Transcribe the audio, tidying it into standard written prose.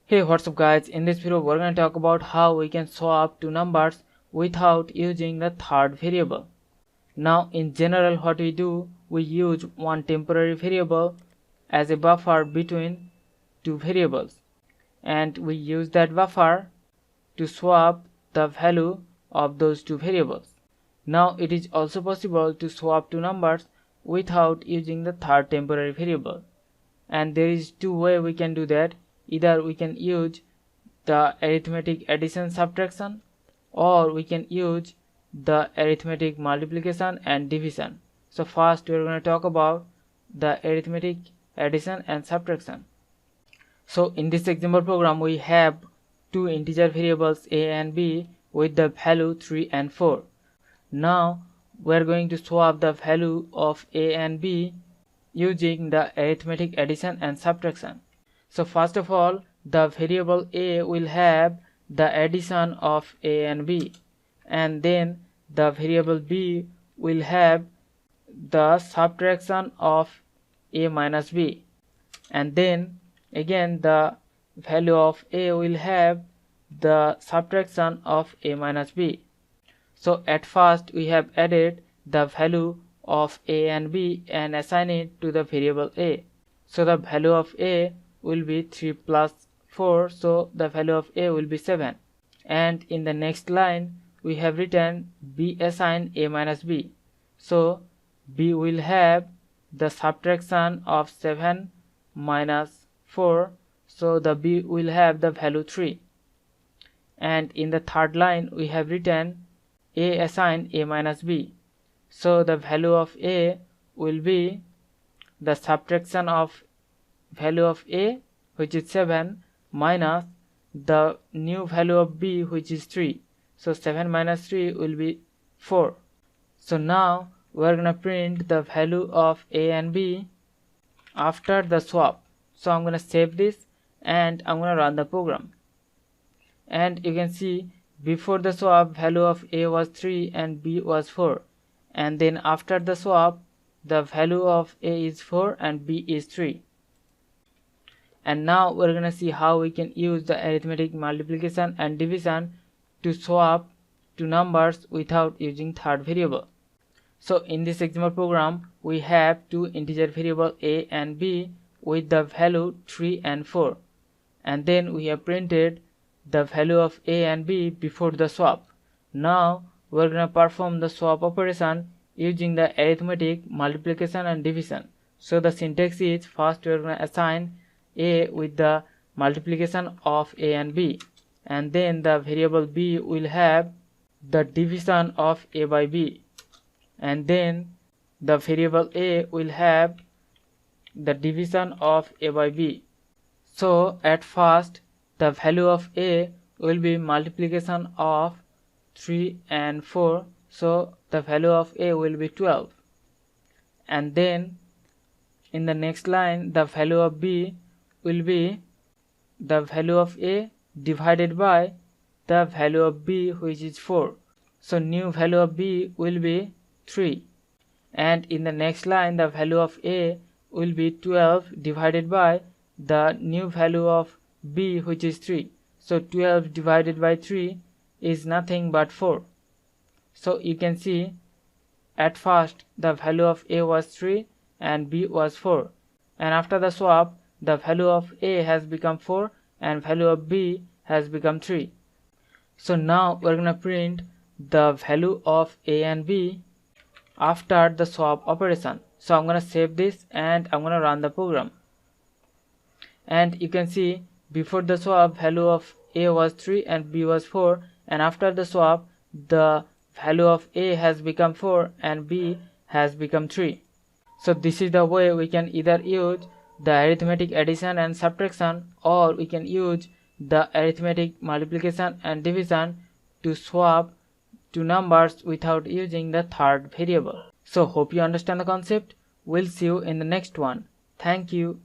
Hey, what's up guys? In this video we're going to talk about how we can swap two numbers without using the third variable. Now in general what we do, we use one temporary variable as a buffer between two variables, and we use that buffer to swap the value of those two variables. Now it is also possible to swap two numbers without using the third temporary variable, and there is two ways we can do that. Either we can use the arithmetic addition subtraction, or we can use the arithmetic multiplication and division. So first we are going to talk about the arithmetic addition and subtraction. So in this example program we have two integer variables a and b with the value 3 and 4. Now we are going to swap the value of a and b using the arithmetic addition and subtraction. So first of all, the variable a will have the addition of a and b, and then the variable b will have the subtraction of a minus b, and then again the value of a will have the subtraction of a minus b. So at first we have added the value of a and b and assign it to the variable a. So the value of a will be 3 plus 4, so the value of a will be 7. And in the next line we have written b assigned a minus b, so b will have the subtraction of 7 minus 4, so the b will have the value 3. And in the third line we have written a assigned a minus b, so the value of a will be the subtraction of value of a, which is 7, minus the new value of b, which is 3. So 7 minus 3 will be 4. So now we are gonna print the value of a and b after the swap. So I'm gonna save this and I'm gonna run the program. And you can see before the swap value of a was 3 and b was 4, and then after the swap the value of a is 4 and b is 3. And now we're gonna see how we can use the arithmetic multiplication and division to swap two numbers without using third variable. So in this example program we have two integer variable a and b with the value 3 and 4, and then we have printed the value of a and b before the swap. Now we're gonna perform the swap operation using the arithmetic multiplication and division. So the syntax is, first we're gonna assign a with the multiplication of a and b, and then the variable b will have the division of a by b, and then the variable a will have the division of a by b. So at first the value of a will be multiplication of 3 and 4, so the value of a will be 12, and then in the next line the value of b will be the value of a divided by the value of b, which is 4. So new value of b will be 3, and in the next line the value of a will be 12 divided by the new value of b, which is 3. So 12 divided by 3 is nothing but 4. So you can see at first the value of a was 3 and b was 4, and after the swap the value of a has become 4 and value of b has become 3. So now we're gonna print the value of a and b after the swap operation. So I'm gonna save this and I'm gonna run the program. And you can see before the swap value of a was 3 and b was 4, and after the swap the value of a has become 4 and b has become 3. So this is the way we can either use the arithmetic addition and subtraction, or we can use the arithmetic multiplication and division to swap two numbers without using the third variable. So hope you understand the concept. We'll see you in the next one. Thank you.